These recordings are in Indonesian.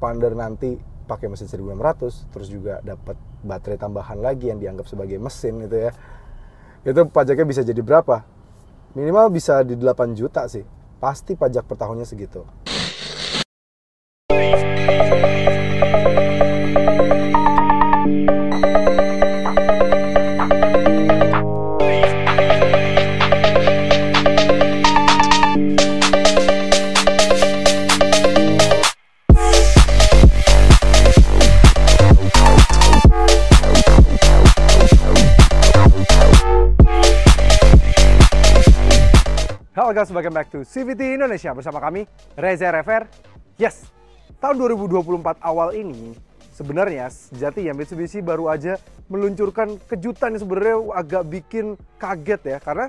Expander nanti pakai mesin 1600, terus juga dapat baterai tambahan lagi yang dianggap sebagai mesin gitu ya. Itu pajaknya bisa jadi berapa? Minimal bisa di 8 juta sih. Pasti pajak per tahunnya segitu. Halo guys, welcome back to CVT Indonesia bersama kami Reza Rever. Yes, tahun 2024 awal ini sebenarnya sejatinya Mitsubishi baru aja meluncurkan kejutan yang sebenarnya agak bikin kaget ya, karena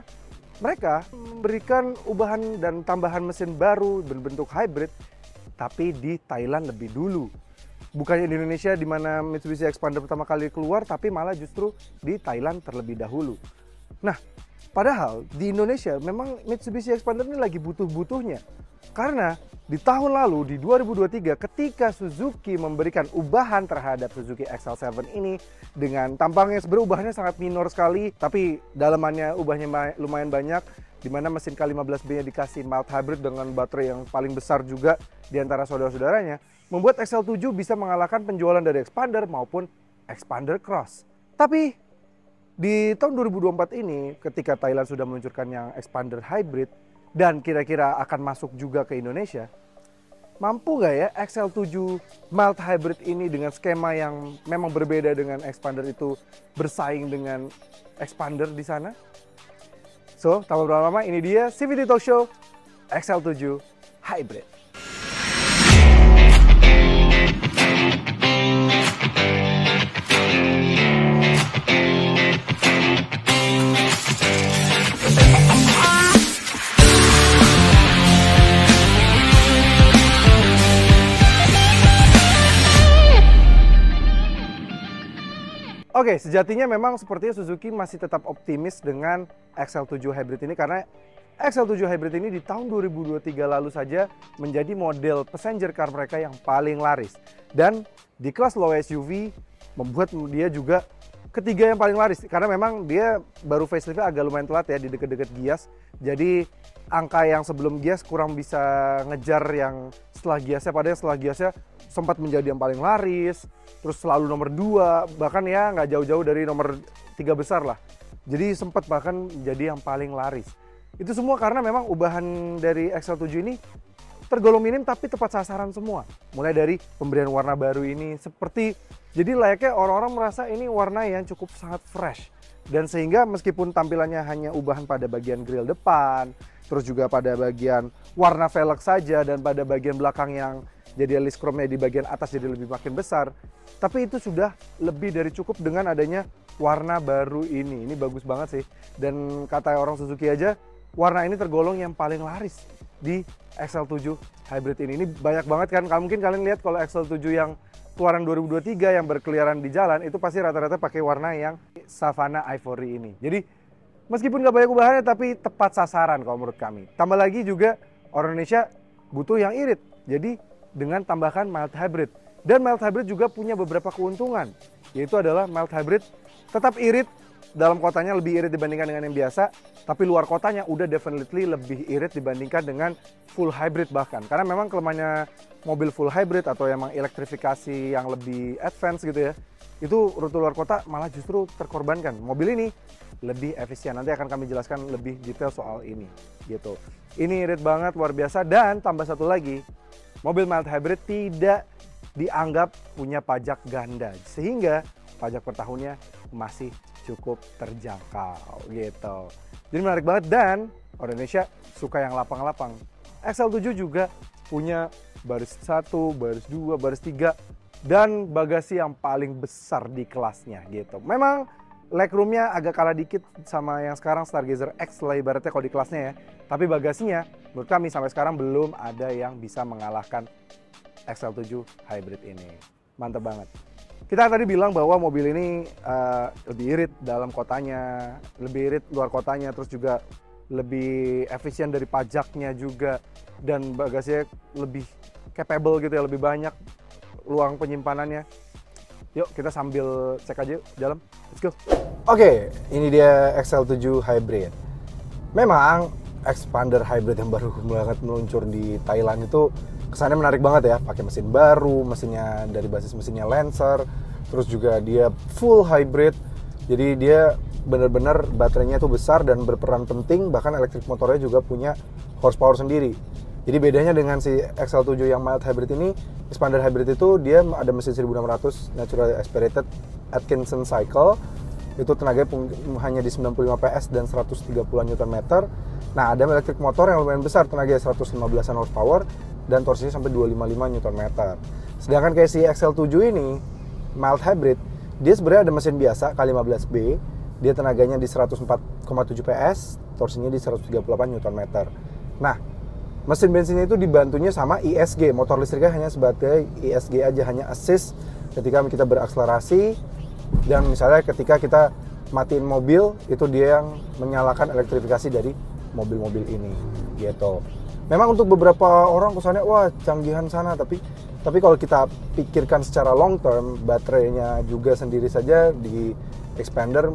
mereka memberikan ubahan dan tambahan mesin baru berbentuk hybrid, tapi di Thailand lebih dulu. Bukannya di Indonesia di mana Mitsubishi Expander pertama kali keluar, tapi malah justru di Thailand terlebih dahulu. Nah, padahal di Indonesia memang Mitsubishi Expander ini lagi butuh-butuhnya. Karena di tahun lalu, di 2023, ketika Suzuki memberikan ubahan terhadap Suzuki XL7 ini dengan tampangnya sebenarnya ubahnya sangat minor sekali, tapi dalamannya ubahnya lumayan banyak, di mana mesin K15B-nya dikasih mild hybrid dengan baterai yang paling besar juga di antara saudara-saudaranya, membuat XL7 bisa mengalahkan penjualan dari Expander maupun Expander Cross. Tapi di tahun 2024 ini, ketika Thailand sudah meluncurkan yang Expander Hybrid dan kira-kira akan masuk juga ke Indonesia, mampu nggak ya XL7 mild hybrid ini dengan skema yang memang berbeda dengan Expander itu bersaing dengan Expander di sana? So, tanpa berlama-lama, ini dia CVT Talk Show XL7 Hybrid. Oke, sejatinya memang sepertinya Suzuki masih tetap optimis dengan XL7 Hybrid ini, karena XL7 Hybrid ini di tahun 2023 lalu saja menjadi model passenger car mereka yang paling laris. Dan di kelas low SUV membuat dia juga ketiga yang paling laris, karena memang dia baru facelift agak lumayan telat ya di dekat-dekat Gias. Jadi angka yang sebelum Gias kurang bisa ngejar yang setelah Giasnya, padahal setelah Giasnya sempat menjadi yang paling laris, terus selalu nomor 2, bahkan ya nggak jauh-jauh dari nomor 3 besar lah. Jadi sempat bahkan jadi yang paling laris. Itu semua karena memang ubahan dari XL7 ini tergolong minim tapi tepat sasaran semua. Mulai dari pemberian warna baru ini, seperti jadi layaknya orang-orang merasa ini warna yang cukup sangat fresh. Dan sehingga meskipun tampilannya hanya ubahan pada bagian grill depan, terus juga pada bagian warna velg saja, dan pada bagian belakang yang jadi list chrome-nya di bagian atas jadi lebih makin besar, tapi itu sudah lebih dari cukup dengan adanya warna baru ini. Ini bagus banget sih, dan kata orang Suzuki aja, warna ini tergolong yang paling laris di XL7 Hybrid ini. Ini banyak banget kan, mungkin kalian lihat kalau XL7 yang keluaran 2023 yang berkeliaran di jalan, itu pasti rata-rata pakai warna yang Savannah Ivory ini. Jadi meskipun nggak banyak ubahannya, tapi tepat sasaran kalau menurut kami. Tambah lagi juga orang Indonesia butuh yang irit, jadi dengan tambahkan mild hybrid. Dan mild hybrid juga punya beberapa keuntungan, yaitu adalah mild hybrid tetap irit, dalam kotanya lebih irit dibandingkan dengan yang biasa, tapi luar kotanya udah definitely lebih irit dibandingkan dengan full hybrid bahkan. Karena memang kelemahannya mobil full hybrid atau emang elektrifikasi yang lebih advance gitu ya, itu rute luar kota malah justru terkorbankan. Mobil ini lebih efisien, nanti akan kami jelaskan lebih detail soal ini gitu. Ini irit banget, luar biasa. Dan tambah satu lagi, mobil mild hybrid tidak dianggap punya pajak ganda, sehingga pajak per tahunnya masih cukup terjangkau gitu. Jadi menarik banget, dan orang Indonesia suka yang lapang-lapang. XL7 juga punya baris 1, baris 2, baris 3, dan bagasi yang paling besar di kelasnya gitu. Memang legroomnya agak kalah dikit sama yang sekarang Stargazer X lah ibaratnya kalau di kelasnya ya. Tapi bagasinya menurut kami sampai sekarang belum ada yang bisa mengalahkan XL7 Hybrid ini. Mantap banget. Kita tadi bilang bahwa mobil ini lebih irit dalam kotanya, lebih irit luar kotanya, terus juga lebih efisien dari pajaknya juga, dan bagasinya lebih capable gitu ya, lebih banyak. ruang penyimpanannya. Yuk kita sambil cek aja yuk, dalam. Let's go. Oke, ini dia XL7 Hybrid. Memang expander hybrid yang baru banget meluncur di Thailand itu kesannya menarik banget ya, pakai mesin baru, mesinnya dari basis mesinnya Lancer, terus juga dia full hybrid. Jadi dia benar-benar baterainya itu besar dan berperan penting, bahkan elektrik motornya juga punya horsepower sendiri. Jadi bedanya dengan si XL7 yang mild hybrid ini, expander hybrid itu dia ada mesin 1600 natural aspirated Atkinson cycle. Itu tenaganya hanya di 95 PS dan 130 Nm. Nah, ada elektrik motor yang lumayan besar, tenaganya 115 horsepower dan torsinya sampai 255 Nm. Sedangkan kayak si XL7 ini mild hybrid, dia sebenarnya ada mesin biasa K15B, dia tenaganya di 104,7 PS, torsinya di 138 Nm. Nah, mesin bensinnya itu dibantunya sama ISG, motor listriknya hanya sebagai ISG aja, hanya assist ketika kita berakselerasi, dan misalnya ketika kita matiin mobil, itu dia yang menyalakan elektrifikasi dari mobil-mobil ini, gitu. Memang untuk beberapa orang kesannya, wah canggihan sana, tapi kalau kita pikirkan secara long term, baterainya juga sendiri saja di expander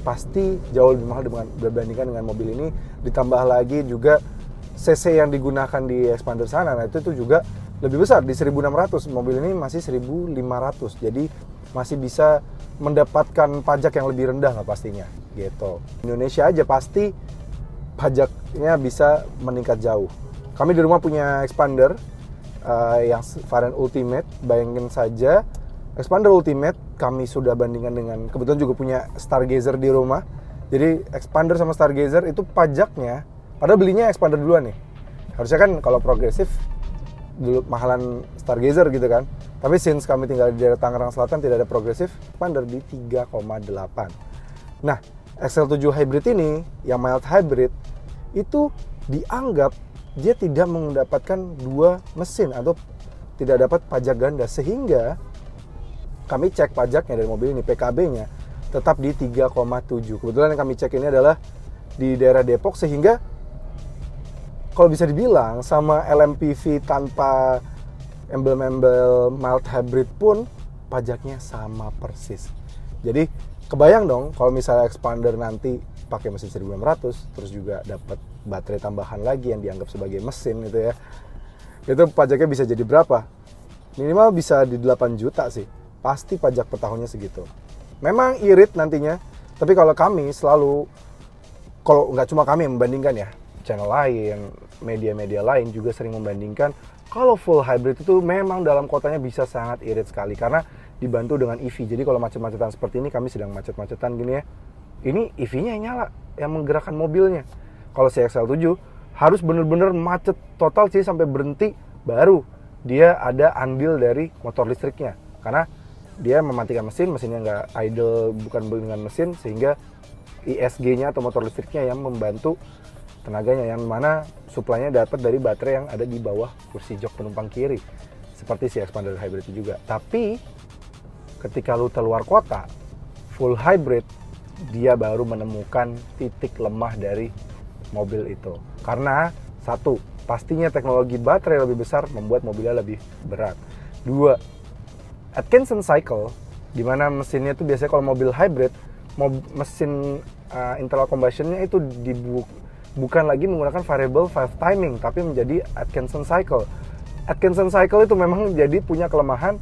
pasti jauh lebih mahal dibandingkan dengan mobil ini, ditambah lagi juga CC yang digunakan di expander sana, nah itu juga lebih besar, di 1600, mobil ini masih 1500, jadi masih bisa mendapatkan pajak yang lebih rendah lah pastinya, gitu. Indonesia aja pasti pajaknya bisa meningkat jauh. Kami di rumah punya expander yang varian Ultimate, bayangin saja, expander Ultimate kami sudah bandingkan dengan, kebetulan juga punya Stargazer di rumah, jadi expander sama Stargazer itu pajaknya, padahal belinya expander duluan nih. Harusnya kan kalau progresif dulu mahalan Stargazer gitu kan. Tapi since kami tinggal di daerah Tangerang Selatan tidak ada progresif, expander di 3,8. Nah, XL7 Hybrid ini yang mild hybrid itu dianggap dia tidak mendapatkan dua mesin atau tidak dapat pajak ganda, sehingga kami cek pajaknya dari mobil ini, PKB-nya tetap di 3,7. Kebetulan yang kami cek ini adalah di daerah Depok, sehingga kalau bisa dibilang sama LMPV tanpa embel-embel mild hybrid pun pajaknya sama persis. Jadi kebayang dong kalau misalnya expander nanti pakai mesin 1600 terus juga dapat baterai tambahan lagi yang dianggap sebagai mesin gitu ya. Itu pajaknya bisa jadi berapa? Minimal bisa di 8 juta sih. Pasti pajak per tahunnya segitu. Memang irit nantinya, tapi kalau kami selalu, kalau nggak cuma kami yang membandingkan ya, channel lain, media-media lain juga sering membandingkan kalau full hybrid itu memang dalam kotanya bisa sangat irit sekali karena dibantu dengan EV. Jadi kalau macet-macetan seperti ini, kami sedang macet-macetan gini ya, ini EV-nya yang nyala, yang menggerakkan mobilnya. Kalau si XL7 harus bener-bener macet total sih sampai berhenti, baru dia ada andil dari motor listriknya. Karena dia mematikan mesin, mesinnya nggak idle, bukan dengan mesin, sehingga ISG-nya atau motor listriknya yang membantu tenaganya, yang mana suplainya dapat dari baterai yang ada di bawah kursi jok penumpang kiri, seperti si expander hybrid itu juga. Tapi ketika lu keluar kota full hybrid, dia baru menemukan titik lemah dari mobil itu. Karena satu, pastinya teknologi baterai lebih besar membuat mobilnya lebih berat. Dua, Atkinson cycle, di mana mesinnya itu biasanya kalau mobil hybrid, mesin internal combustionnya itu bukan lagi menggunakan variable valve timing, tapi menjadi Atkinson cycle. Atkinson cycle itu memang jadi punya kelemahan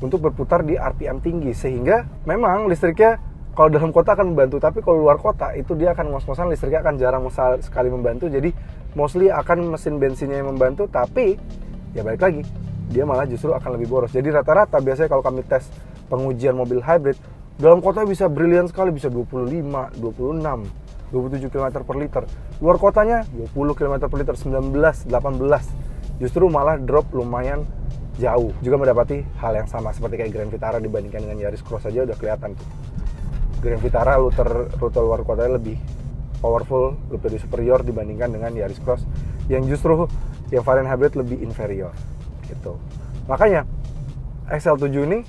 untuk berputar di RPM tinggi, sehingga memang listriknya kalau dalam kota akan membantu, tapi kalau luar kota itu dia akan ngos-ngosan, listriknya akan jarang sekali membantu. Jadi mostly akan mesin bensinnya yang membantu, tapi ya balik lagi, dia malah justru akan lebih boros. Jadi rata-rata biasanya kalau kami tes pengujian mobil hybrid, dalam kota bisa brilian sekali, bisa 25, 26, 27 km per liter. Luar kotanya 20 km per liter, 19, 18. Justru malah drop lumayan jauh. Juga mendapati hal yang sama seperti kayak Grand Vitara dibandingkan dengan Yaris Cross aja udah kelihatan tuh. Grand Vitara rute luar kotanya lebih powerful, lebih superior dibandingkan dengan Yaris Cross yang justru yang varian hybrid lebih inferior gitu. Makanya XL7 ini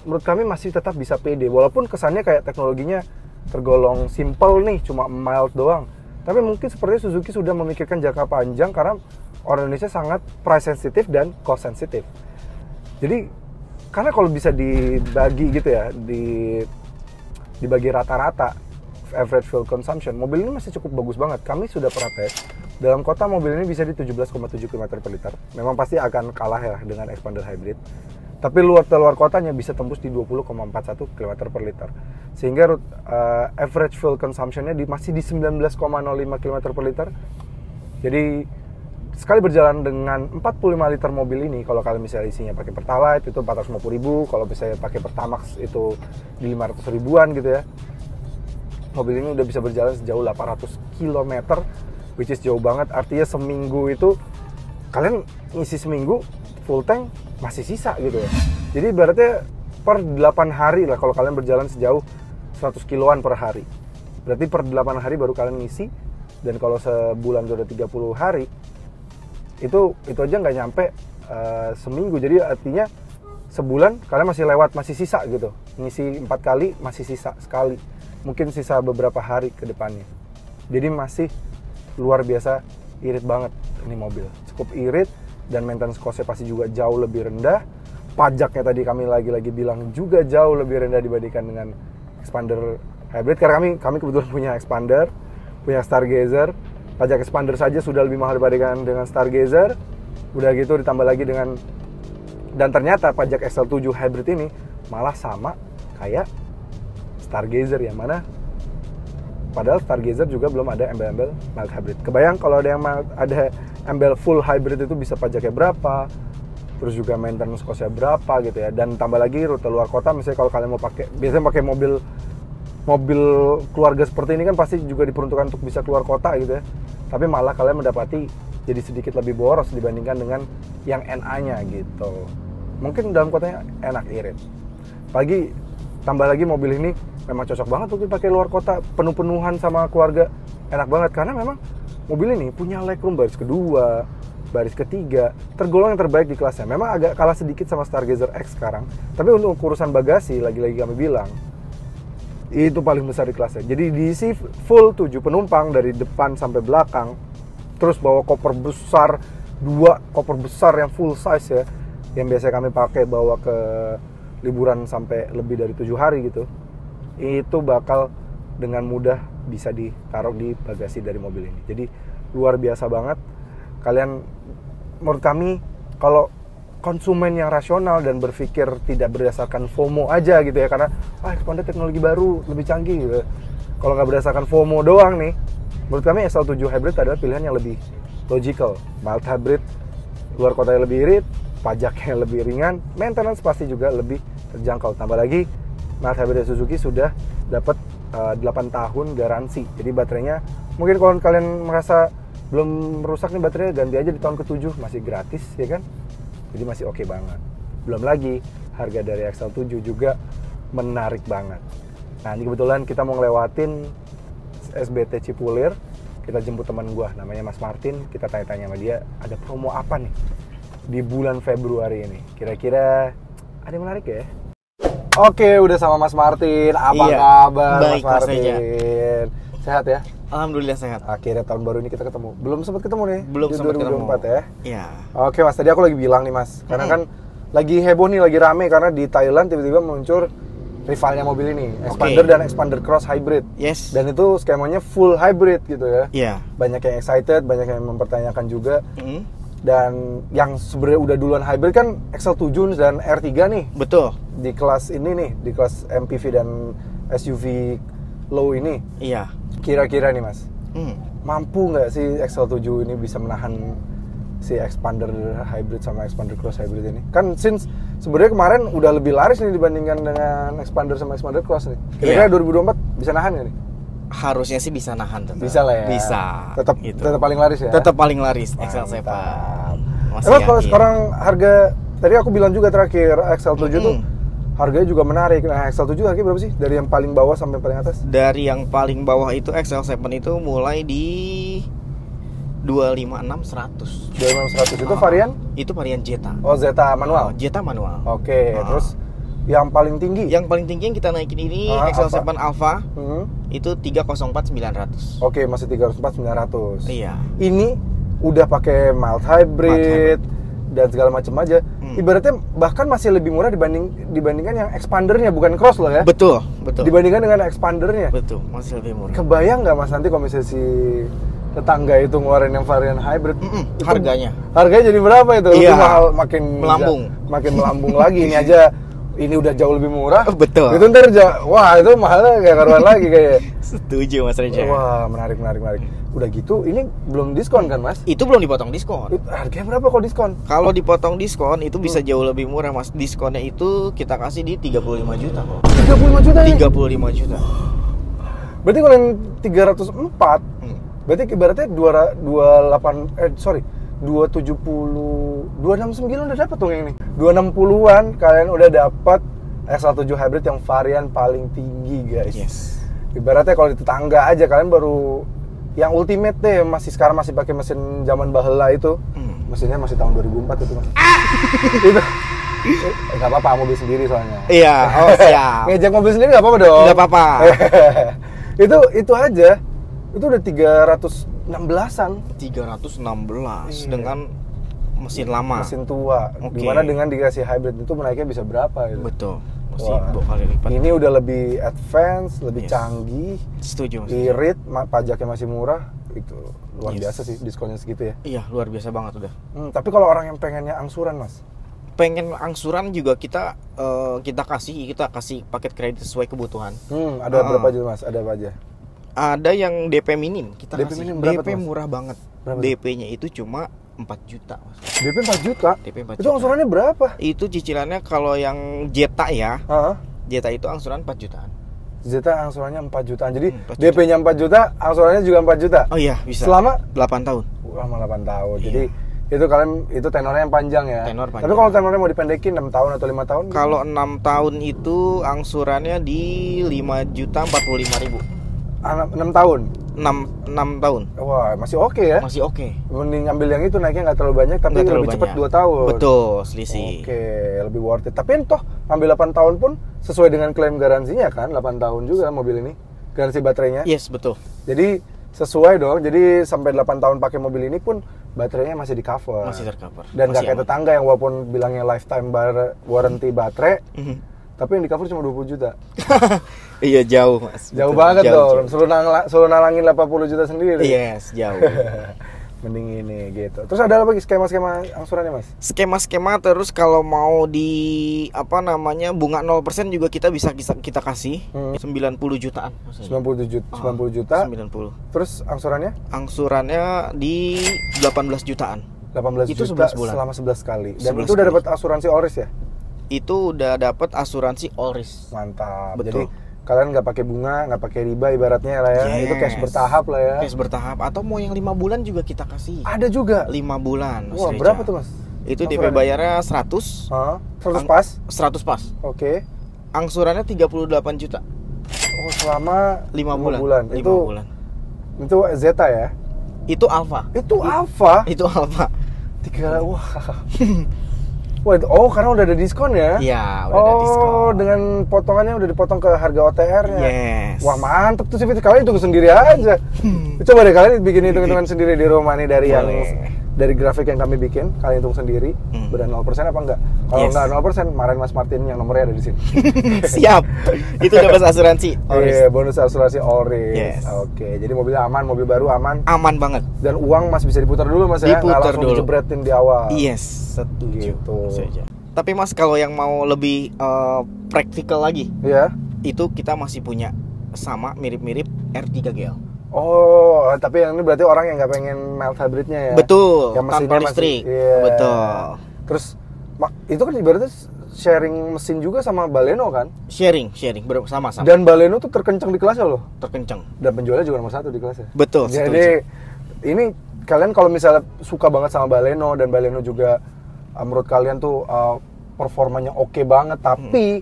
menurut kami masih tetap bisa pede, walaupun kesannya kayak teknologinya tergolong simple nih, cuma mild doang. Tapi mungkin sepertinya Suzuki sudah memikirkan jangka panjang karena orang Indonesia sangat price sensitive dan cost sensitive. Jadi karena kalau bisa dibagi gitu ya, dibagi rata-rata average fuel consumption, mobil ini masih cukup bagus banget. Kami sudah pernah tes, dalam kota mobil ini bisa di 17,7 km per liter. Memang pasti akan kalah ya dengan expander hybrid. Tapi luar kotanya bisa tembus di 20,41 km per liter. Sehingga average fuel consumption-nya masih di 19,05 km per liter. Jadi sekali berjalan dengan 45 liter mobil ini, kalau kalian misalnya isinya pakai Pertalite itu 450.000, kalau misalnya pakai Pertamax itu di 500 ribuan gitu ya. Mobil ini udah bisa berjalan sejauh 800 km, which is jauh banget. Artinya seminggu itu kalian ngisi seminggu full tank masih sisa gitu ya. Jadi berarti per 8 hari lah kalau kalian berjalan sejauh 100 kiloan per hari. Berarti per 8 hari baru kalian ngisi, dan kalau sebulan udah 30 hari itu aja nggak nyampe seminggu. Jadi artinya sebulan kalian masih lewat, masih sisa gitu. Ngisi 4 kali masih sisa sekali. Mungkin sisa beberapa hari ke depannya. Jadi masih luar biasa irit banget ini mobil. Cukup irit, dan maintenance cost-nya pasti juga jauh lebih rendah. Pajaknya tadi kami lagi-lagi bilang juga jauh lebih rendah dibandingkan dengan expander hybrid. Karena kami kebetulan punya expander, punya Stargazer. Pajak expander saja sudah lebih mahal dibandingkan dengan Stargazer. Udah gitu ditambah lagi dengan, dan ternyata pajak XL7 hybrid ini malah sama kayak Stargazer, yang mana padahal Stargazer juga belum ada embel-embel mild hybrid. Kebayang kalau ada yang ada embel full hybrid itu bisa pajaknya berapa, terus juga maintenance cost-nya berapa gitu ya. Dan tambah lagi rute luar kota, misalnya kalau kalian mau biasanya pakai mobil keluarga seperti ini kan pasti juga diperuntukkan untuk bisa keluar kota gitu ya. Tapi malah kalian mendapati jadi sedikit lebih boros dibandingkan dengan yang NA-nya gitu. Mungkin dalam kotanya enak irit. Tambah lagi mobil ini memang cocok banget untuk dipakai luar kota, penuh-penuhan sama keluarga. Enak banget karena memang mobil ini punya legroom baris kedua, baris ketiga, tergolong yang terbaik di kelasnya. Memang agak kalah sedikit sama Stargazer X sekarang, tapi untuk urusan bagasi, lagi-lagi kami bilang, itu paling besar di kelasnya. Jadi diisi full 7 penumpang dari depan sampai belakang, terus bawa koper besar, 2 koper besar yang full size ya, yang biasa kami pakai bawa ke liburan sampai lebih dari 7 hari gitu. Itu bakal dengan mudah bisa ditaruh di bagasi dari mobil ini. Jadi luar biasa banget. Kalian, menurut kami, kalau konsumen yang rasional dan berpikir tidak berdasarkan FOMO aja gitu ya, karena expander teknologi baru lebih canggih gitu. Kalau nggak berdasarkan FOMO doang nih, menurut kami XL7 hybrid adalah pilihan yang lebih logical. Mild hybrid, luar kotanya lebih irit, pajaknya lebih ringan, maintenance pasti juga lebih terjangkau. Tambah lagi mild hybrid Suzuki sudah dapat 8 tahun garansi. Jadi baterainya, mungkin kalau kalian merasa belum rusak nih baterainya, ganti aja di tahun ke-7, masih gratis ya kan. Jadi masih oke banget. Belum lagi harga dari XL7 juga menarik banget. Nah ini kebetulan kita mau ngelewatin SBT Cipulir. Kita jemput teman gua namanya Mas Martin. Kita tanya-tanya sama dia ada promo apa nih di bulan Februari ini. Kira-kira ada yang menarik ya? Oke, udah sama Mas Martin. Apa kabar baik, Mas Martin? Sehat ya? Alhamdulillah sehat. Akhirnya tahun baru ini kita ketemu. Belum sempat ketemu nih? Belum sempat ketemu. 2024 ya? Iya. Oke Mas, tadi aku lagi bilang nih Mas, karena kan lagi heboh nih, lagi rame karena di Thailand tiba-tiba muncul rivalnya mobil ini, Expander dan Expander Cross Hybrid. Yes. Dan itu skemanya full hybrid gitu ya. Iya. Banyak yang excited, banyak yang mempertanyakan juga. Dan yang sebenarnya udah duluan hybrid kan XL7 dan R3 nih. Betul. Di kelas ini nih, di kelas MPV dan SUV low ini. Iya. Kira-kira nih Mas, mampu nggak sih XL7 ini bisa menahan si Expander hybrid sama Expander Cross hybrid ini? Kan since sebenarnya kemarin udah lebih laris nih dibandingkan dengan Expander sama Expander Cross nih. Kira-kira 2024 bisa nahan nggak nih? Harusnya sih bisa nahan tetap. Bisa lah ya. Bisa. Tetap paling laris ya. Tetap paling laris XL7. Emang kalau sekarang harga, tadi aku bilang juga terakhir XL7 tuh harganya juga menarik. Nah, XL7 harganya berapa sih? Dari yang paling bawah sampai paling atas? Dari yang paling bawah itu XL7 itu mulai di 256.100. 256.100 itu varian? Itu varian Jetta. Oh, Zeta manual. Jetta manual. Oke, terus yang paling tinggi? Yang paling tinggi yang kita naikin ini XL7 Alpha. Itu 304.900. Oke, masih 304.900. Iya. Ini udah pakai mild hybrid, dan segala macam aja. Ibaratnya bahkan masih lebih murah dibandingkan yang expandernya, bukan cross loh ya. Betul. Dibandingkan dengan expandernya. Betul, masih lebih murah. Kebayang nggak Mas nanti kalau misalnya si tetangga itu ngeluarin yang varian hybrid? Harganya jadi berapa itu? Iya. Itu mahal, makin melambung lagi. Ini udah jauh lebih murah. Betul. Itu ntar wah itu mahalnya kayak karuan lagi kayak. Setuju Mas Reja. Wah, menarik. Udah gitu, ini belum diskon kan Mas? Itu belum dipotong diskon. Harganya berapa kalau diskon? Kalau dipotong diskon itu bisa jauh lebih murah Mas. Diskonnya itu kita kasih di 35 juta kok. 35 juta ini? 35 juta. Berarti kalau yang 304, berarti ibaratnya 269 udah dapat tuh yang ini. 260-an kalian udah dapat XL7 Hybrid yang varian paling tinggi guys. Yes. Ibaratnya kalau di tetangga aja kalian baru yang ultimate deh, sekarang masih pakai mesin zaman baheula itu. Mesinnya masih tahun 2004 itu Mas. Itu nggak apa-apa, mobil sendiri soalnya. Iya, siap. Ngejek mobil sendiri nggak apa-apa dong. Nggak apa-apa. itu aja. Itu udah 316-an. 316 dengan mesin lama. Mesin tua. Gimana dengan dikasih hybrid itu naiknya bisa berapa gitu. Betul. Masih 2 kali lipat. Ini udah lebih advance, lebih canggih. Setuju. Irit, pajaknya masih murah. Itu luar biasa sih diskonnya segitu ya. Iya, luar biasa banget udah. Tapi kalau orang yang pengennya angsuran Mas? Pengen angsuran juga kita kasih paket kredit sesuai kebutuhan. Ada berapa aja Mas? Ada apa aja? Ada yang DP minim kita DP kasih. Minim berapa, DP Mas? murah banget. DP-nya itu cuma 4 juta Mas. DP 4 juta? DP 4 itu juta. angsurannya berapa? Itu cicilannya kalau yang Jetta ya. Jetta itu angsuran 4 jutaan. Jetta angsurannya 4 jutaan. Jadi 4 juta. DP-nya 4 juta, angsurannya juga 4 juta. Oh iya, bisa. Selama 8 tahun. Lama 8 tahun. Iya. Jadi itu tenornya yang panjang ya. Tenor panjang. Tapi kalau tenornya mau dipendekin 6 tahun atau 5 tahun? Kalau 6 tahun itu angsurannya di 5.045.000. 6 tahun. 6 tahun. Wah, masih oke ya. Masih oke. Mending ambil yang itu naiknya nggak terlalu banyak tapi lebih cepat 2 tahun. Betul, selisih. Oke, lebih worth it. Tapi toh ambil 8 tahun pun sesuai dengan klaim garansinya kan, 8 tahun juga mobil ini. Garansi baterainya. Yes, betul. Jadi sesuai dong. Jadi sampai 8 tahun pakai mobil ini pun baterainya masih di cover. Masih tercover. Dan nggak kayak tetangga yang walaupun bilangnya lifetime warranty baterai, tapi yang di cover cuma 20 juta. Iya, jauh Mas. Jauh betul. banget dong. Jauh. Suruh nalangin 80 juta sendiri. Yes, jauh. Mending ini gitu. Terus ada apa lagi skema-skema angsurannya Mas? Skema-skema terus kalau mau di bunga 0% juga kita bisa kita kasih 90 jutaan. 90 juta. 90. Terus angsurannya? Angsurannya di 18 jutaan. 18 itu juta 11 bulan. selama 11 kali. Dan 11 itu udah kali. dapat asuransi Allris ya? Itu udah dapat asuransi Allris. Mantap. Betul. Jadi kalian nggak pakai bunga, nggak pakai riba ibaratnya lah ya. Yes. Itu cash bertahap lah ya. Cash bertahap atau mau yang 5 bulan juga kita kasih. Ada juga. 5 bulan. Mas Wah, Reja. berapa tuh Mas? Itu DP bayarnya 100. 100 pas? 100 pas. Oke. Angsurannya 38 juta. Oh, selama 5 bulan. 5 bulan. Itu Zeta ya? Itu Alfa. Itu Alfa. Itu Alfa. Wah, karena udah ada diskon ya? Iya, udah ada diskon. Oh, dengan potongannya udah dipotong ke harga OTR-nya. Yes. Wah, mantep tuh sih, kalian tunggu sendiri aja. Coba deh kalian bikin hitung-hitungan sendiri di rumah nih dari grafik yang kami bikin, kalian hitung sendiri. Benar 0% apa enggak? Kalau enggak 0%, marahin Mas Martin yang nomornya ada di sini. Siap. Itu dapat asuransi Allris. Iya, bonus asuransi Allris. Yes. Oke, jadi mobilnya aman, mobil baru aman. Aman banget. Dan uang masih bisa diputar dulu Mas ya, nggak langsung dijebretin di awal. Yes, setuju. Gitu. Saja. Tapi Mas kalau yang mau lebih praktikal lagi, itu kita masih punya sama mirip-mirip R3 GL. Oh, tapi yang ini berarti orang yang nggak pengen mild hybridnya ya? Betul, yang tanpa listrik. Betul. Terus itu kan ibaratnya sharing mesin juga sama Baleno kan? Sharing sama-sama. Dan Baleno tuh terkencang di kelasnya loh. Terkencang. Dan penjualnya juga nomor 1 di kelasnya. Betul. Jadi ini kalian kalau misalnya suka banget sama Baleno dan Baleno juga menurut kalian tuh performanya oke banget, tapi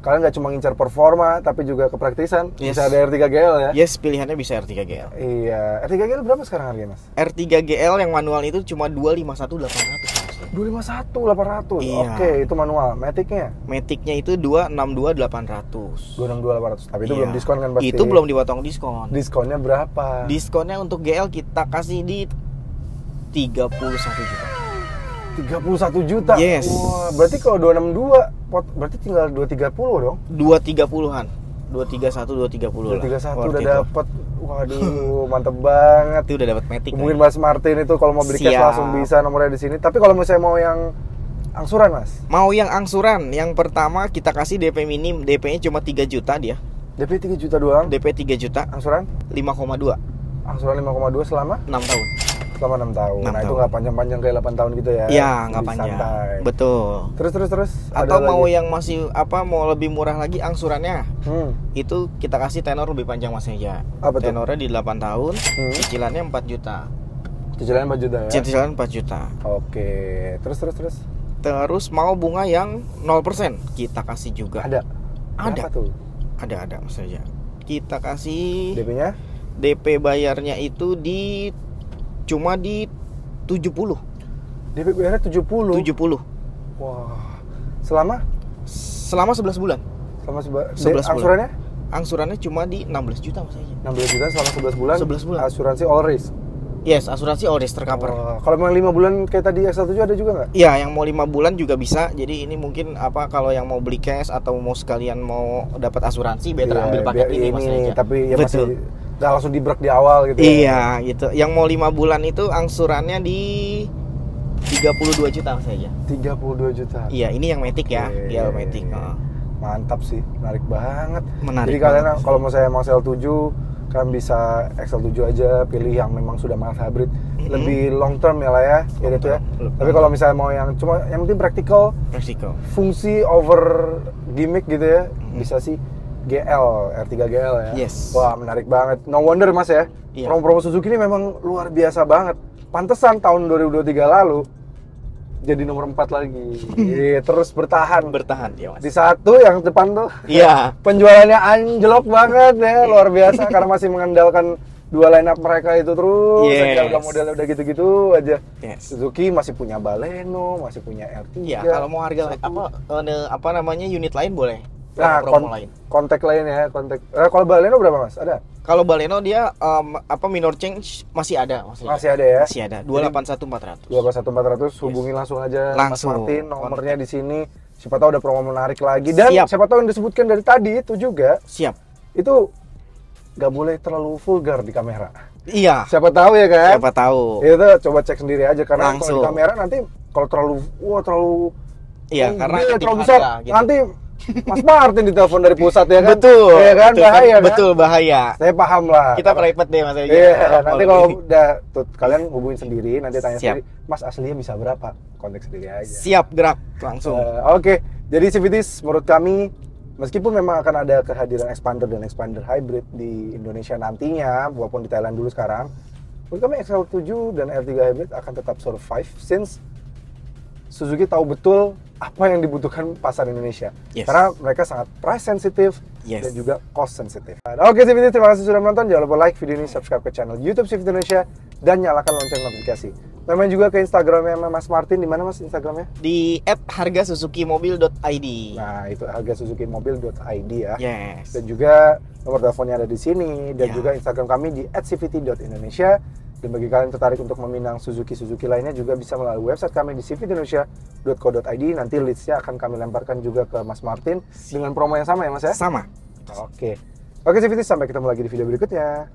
kalian nggak cuma ngincar performa, tapi juga kepraktisan. Yes. Bisa ada R3 GL ya? Yes, pilihannya bisa R3 GL. Iya. R3 GL berapa sekarang harganya Mas? R3 GL yang manual itu cuma 251.800. 251.800. Iya. Oke, itu manual. Matic-nya? Matic-nya itu 262.800. 262.800. Tapi itu belum diskon kan pasti? Itu belum dipotong diskon. Diskonnya berapa? Diskonnya untuk GL kita kasih di 31 juta. 31 juta? Yes. Wah, berarti kalau 262, berarti tinggal 230 dong? 230-an. 231, 230 231 udah dapet. Waduh, mantep banget. Itu udah dapat Matic. Hubungin Mas Martin itu kalau mau beli cash langsung bisa, nomornya di sini. Tapi kalau misalnya mau yang angsuran, Mas? Mau yang angsuran, yang pertama kita kasih DP minim, DP-nya cuma 3 juta dia. DP 3 juta doang? DP 3 juta. Angsuran? 5,2. Angsuran 5,2 selama? 6 tahun. Selama 6 tahun. Nah, itu nggak panjang-panjang kayak 8 tahun gitu ya? Iya, nggak panjang. Santai. Betul. Terus. Atau mau yang masih mau lebih murah lagi angsurannya? Itu kita kasih tenor lebih panjang Mas Eja. Tenornya di 8 tahun, cicilannya 4 juta. Cicilannya 4 juta ya? Cicilan 4 juta. Oke. Terus. Terus mau bunga yang 0%, kita kasih juga. Ada. Ada. Tuh? Ada Mas Eja. Kita kasih DP-nya? DP bayarnya itu cuma di 70. DP bayarnya 70. Wah. Selama 11 bulan. Selama 11 angsurannya? Angsurannya cuma di 16 juta Mas aja. 16 juta selama 11 bulan. 11 bulan. Asuransi all risk. Yes, asuransi all risk tercover. Kalau mau 5 bulan kayak tadi XL7 ada juga nggak? Iya, yang mau 5 bulan juga bisa. Jadi ini mungkin kalau yang mau beli cash atau mau sekalian mau dapat asuransi, better ambil paket ini Mas aja. Tapi ya masih udah langsung di-break di awal gitu. Iya, gitu. Yang mau 5 bulan itu angsurannya di 32 juta Mas aja. 32 juta. Iya, ini yang Matic ya, GL Matic. Mantap sih, menarik banget. Menarik. Jadi kalian kalau mau saya mau XL7, kalian bisa XL7 aja, pilih yang memang sudah mild hybrid, lebih long term ya lah ya, gitu ya. Tapi kalau misalnya mau yang cuma yang penting praktikal, fungsi over gimmick gitu ya, bisa sih GL, R3 GL ya. Yes. Wah, menarik banget. No wonder Mas ya. Iya. Promo-promo Suzuki ini memang luar biasa banget. Pantesan tahun 2023 lalu jadi nomor 4 lagi. Terus bertahan ya Mas. Di satu yang depan tuh. Iya. Penjualannya anjlok banget ya, luar biasa karena masih mengandalkan dua line up mereka itu terus. Udah modelnya udah gitu-gitu aja. Suzuki masih punya Baleno, masih punya R3. Iya, kalau mau harga apa namanya unit lain boleh. Nah, kontak lain ya, kalau Baleno berapa Mas? Ada? Kalau Baleno dia minor change masih ada Mas. Masih ada ya? Masih ada. 281400. 281400 hubungi langsung aja Mas Martin, nomornya di sini. Siapa tahu ada promo menarik lagi dan siapa tahu yang disebutkan dari tadi itu juga. Siap. Itu nggak boleh terlalu vulgar di kamera. Iya. Siapa tahu ya kan? Siapa tahu. Itu coba cek sendiri aja karena kalau di kamera nanti kalau terlalu karena terlalu besar gitu. Nanti Mas Martin ditelepon dari pusat ya kan? Betul. Ya kan, bahaya kan? Betul, bahaya. Saya paham lah. Kita private deh Mas. Iya, nanti kalau udah kalian hubungin sendiri, nanti tanya sendiri, Mas aslinya bisa berapa? Kontak sendiri aja. Siap, gerak langsung. Oke. Jadi CVTs menurut kami meskipun memang akan ada kehadiran expander dan expander hybrid di Indonesia nantinya, walaupun di Thailand dulu sekarang, menurut kami XL7 dan R3 hybrid akan tetap survive since Suzuki tahu betul apa yang dibutuhkan pasar Indonesia. Karena mereka sangat price sensitive dan juga cost sensitive. Oke CVT, terima kasih sudah menonton. Jangan lupa like video ini, subscribe ke channel YouTube CVT Indonesia dan nyalakan lonceng notifikasi. Main juga ke Instagramnya Mas Martin. Di mana Mas Instagramnya? Di @hargasuzukimobil.id. Nah, itu hargasuzukimobil.id ya. Yes. Dan juga nomor teleponnya ada di sini dan juga Instagram kami di @cvt.indonesia. Dan bagi kalian tertarik untuk meminang Suzuki lainnya juga bisa melalui website kami di cvtindonesia.co.id. Nanti listnya akan kami lemparkan juga ke Mas Martin dengan promo yang sama ya Mas ya? Sama. Oke CVT, sampai ketemu lagi di video berikutnya.